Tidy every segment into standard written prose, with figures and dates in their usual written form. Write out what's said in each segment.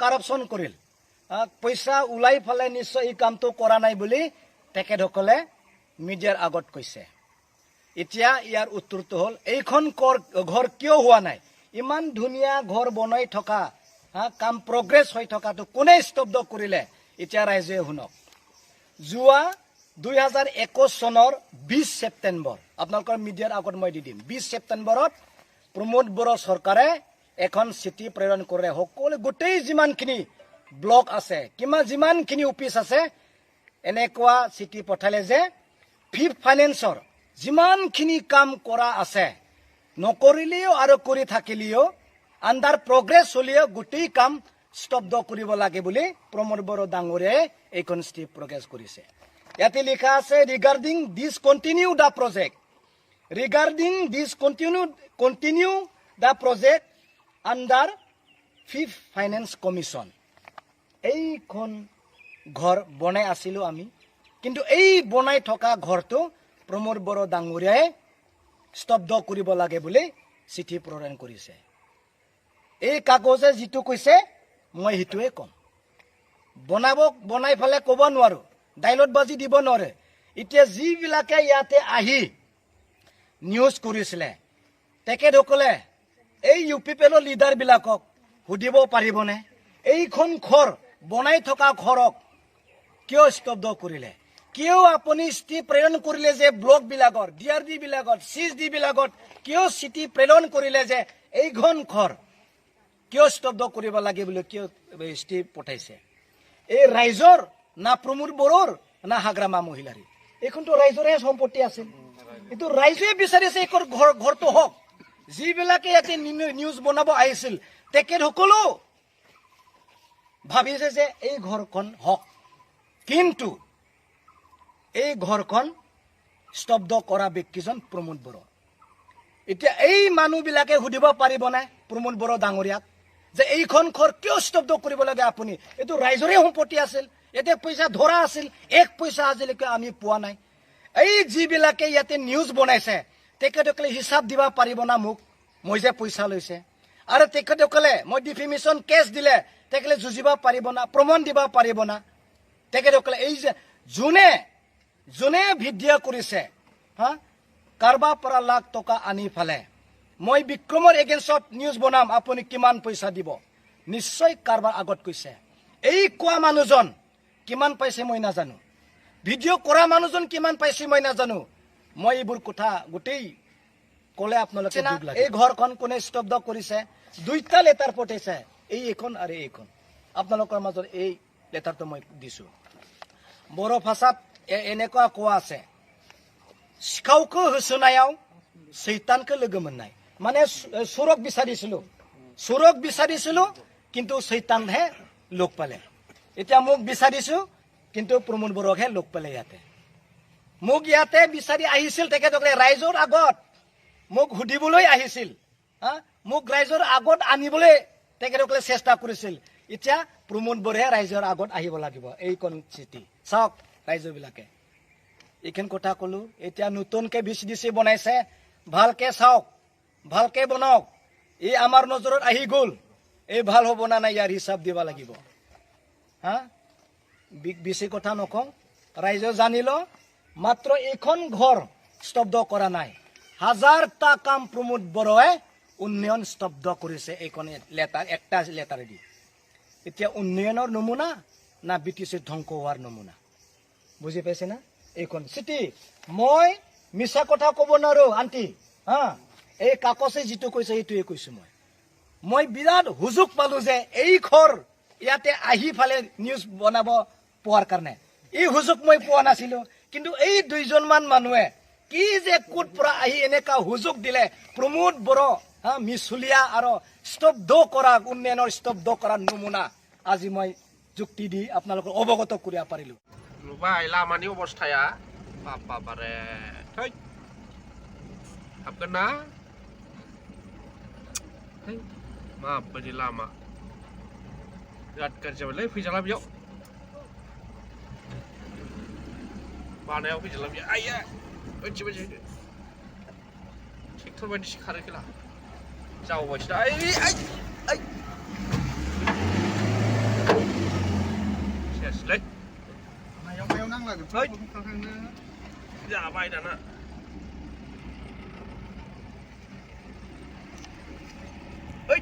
কাৰাপশন কৰিল পইচা ওলাই ফেলে নিশ্চয় এই কামটো কৰা নাই বুলি তেখেতসকলে মিডিয়াৰ আগত কৈছে এতিয়া ইয়াৰ উত্তৰটো হ'ল এইখন ঘৰ কিয় হোৱা নাই ইমান ধুনীয়া ঘৰ বনাই থকা কাম প্ৰগ্ৰেছ হৈ থকাটো কোনে স্তব্ধ কৰিলে এতিয়া ৰাইজে শুনক যোৱা 2021 চনৰ 20 ছেপ্টেম্বৰ আপোনালোকৰ মিডিয়াৰ আগত মই দি দিম 20 ছেপ্টেম্বৰত প্ৰমোদ বড়ো চৰকাৰে এখন চিঠি প্ৰেৰণ কৰে সকলো গোটেই যিমানখিনি ব্লক আছে যিমানখিনি অফিচ আছে এনেকুৱা চিঠি পঠালে যে ফিফ্থ ফাইনেন্সৰ যিমানখিনি কাম কৰা আছে নকৰিলেও আৰু কৰি থাকিলেও আণ্ডাৰ প্ৰগ্ৰেছ হ'লেও গোটেই কাম স্তব্ধ কৰিব লাগে বুলি প্ৰমোদ বড়ো ডাঙৰীয়াই এইখন চিঠি প্ৰকাশ কৰিছে ইয়াতে লিখা আছে regarding discontinue the project continue the project under fifth finance commission এইখন ঘৰ বনাই আছিলোঁ আমি কিন্তু এই বনাই থকা ঘৰটো প্ৰমোদ বড়ো ডাঙৰীয়াই স্তব্ধ কৰিব লাগে বুলি চিঠি প্ৰেৰণ কৰিছে এই কাগজে যিটো কৈছে মই সেইটোৱে ক'ম বনাই ফেলে ক'ব নোৱাৰো ডাইলগ বাজি দিব নোৱাৰে এতিয়া যিবিলাকে ইয়াতে আহি নিউজ কৰিছিলে তেখেতসকলে এই UPPL লিডাৰবিলাকক সুধিব পাৰিবনে এইখন ঘৰ বনাই থকা ঘৰক কিয় স্তব্ধ কৰিলে কিয় আপুনি চিঠি প্ৰেৰণ কৰিলে যে ব্লকবিলাকৰ DRD বিলাকত CSD বিলাকত কিয় চিঠি প্ৰেৰণ কৰিলে যে এইখন ঘৰ কিয় স্তব্ধ কৰিব লাগে বুলি কিয় চিঠি পঠাইছে এই ৰাইজৰ না প্ৰমোদ বড়োৰ না হাগ্ৰামা মহিলাৰী এইখনতো ৰাইজৰে সম্পত্তি আছিল কিন্তু ৰাইজে বিচাৰিছে এইখন ঘৰটো হওক যিবিলাকে ইয়াতে নিউজ বনাব আহিছিল তেখেতসকলো ভাবিছে যে এই ঘৰখন হওক কিন্তু এই ঘৰখন স্তব্ধ কৰা ব্যক্তিজন প্ৰমোদ বড়ো এতিয়া এই মানুহবিলাকে সুধিব পাৰিবনে প্ৰমোদ বড়ো ডাঙৰীয়াক যে এইখন ঘৰ কিয় স্তব্ধ কৰিব লাগে আপুনি এইটো ৰাইজৰে সম্পত্তি আছিল ইয়াতে পইচা ধৰা আছিল এক পইচা আজিলৈকে আমি পোৱা নাই এই যিবিলাকে ইয়াতে নিউজ বনাইছে তেখেতসকলে হিচাপ দিব পাৰিব না মোক মই যে পইচা লৈছে আৰু তেখেতসকলে মই ডিফেমেশ্যন কেছ দিলে তেখেতসকলে যুঁজিব পাৰিব না প্ৰমাণ দিব পাৰিব না তেখেতসকলে এই যে যোনে ভিডিঅ' কৰিছে কাৰোবাৰ পৰা লাখ টকা আনি ফেলে মই বিক্ৰমৰ এগেইনষ্টত নিউজ বনাম আপুনি কিমান পইচা দিব নিশ্চয় কাৰোবাৰ আগত কৈছে এই কোৱা মানুহজন কিমান পাইছে মই নাজানো ভিডিঅ' কৰা মানুহজন কিমান পাইছে মই নাজানো মই এইবোৰ কথা গোটেই ক'লে আপোনালোকে এই ঘৰখন কোনে স্তব্ধ কৰিছে দুইটা লেটাৰ পঠাইছে এইখন আৰু এইখন আপোনালোকৰ মাজত এই লেটাৰটো মই দিছোঁ বড়ো ভাষাত এনেকুৱা কোৱা আছে सिखावखौ होसोनायाव सैतानखौ लोगो मोननाय माने सुरक বিচাৰিছিলো কিন্তু सैतानহে লগ পালে এতিয়া মোক বিচাৰিছো কিন্তু প্ৰমোদ বড়োকহে লগ পালে ইয়াতে মোক ইয়াতে বিচাৰি আহিছিল তেখেতসকলে ৰাইজৰ আগত মোক সুধিবলৈ আহিছিল মোক ৰাইজৰ আগত আনিবলৈ তেখেতসকলে চেষ্টা কৰিছিল এতিয়া প্ৰমোদ বড়োহে ৰাইজৰ আগত আহিব লাগিব এইখন চিঠি চাওক ৰাইজবিলাকে এইখন কথা ক'লো এতিয়া নতুনকে VCDC বনাইছে ভালকে চাওক ভালকে বনাওক এই আমাৰ নজৰত আহি গ'ল এই ভাল হ'ব না নাই ইয়াৰ হিচাপ দিব লাগিব বেছি কথা নকওঁ ৰাইজে জানিল মাত্ৰ এইখন ঘৰ স্তব্ধ কৰা নাই হাজাৰটা কাম প্ৰমোদ বড়োৱে উন্নয়ন স্তব্ধ কৰিছে এইখন লেটাৰ একটা লেটাৰে দি এতিয়া উন্নয়নৰ নমুনা না BTC ধ্বংস হোৱাৰ নমুনা বুজি পাইছে না এইখন চিঠি মই মিছা কথা ক'ব নোৱাৰো আন্টি এই কাকছে যিটো কৈছে এইটোৱে কৈছো মই বিৰাট হুজুক পালো যে এই ঘৰ ইয়াতে আহি ফালে নিউজ বনাব পোৱাৰ কাৰণে এই হুজুক মই পোৱা নাছিলো কিন্তু এই দুইজনমান মানুহে কি যে কোট পৰা আহি এনেকা হুজুক দিলে প্ৰমোদ বড়ো মিছুলীয়া আৰু স্তব্ধ কৰা উন্নয়নৰ স্তব্ধ কৰাৰ নমুনা আজি মই যুক্তি দি আপোনালোকক অৱগত কৰিব পাৰিলো नुबाय लामानि अबस्थाया बाबा बारे थै हाबगोन ना माबायदि लामा बिराद गाज्रि जाबायलै फैजाला बेयाव बानायाव फैजाला बेयो आइया ओइदि बायदि ट्रेक्टर बायदिसो खारो खेला जावबायसो दा Ơi. Giả bay đàn ạ. Ơi.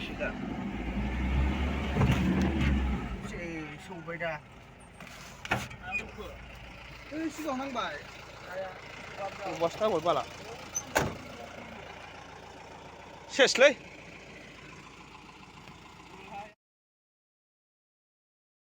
Shit. सौबायदा सिगाङाव नांबाय बस्ता बरबाला सेसलै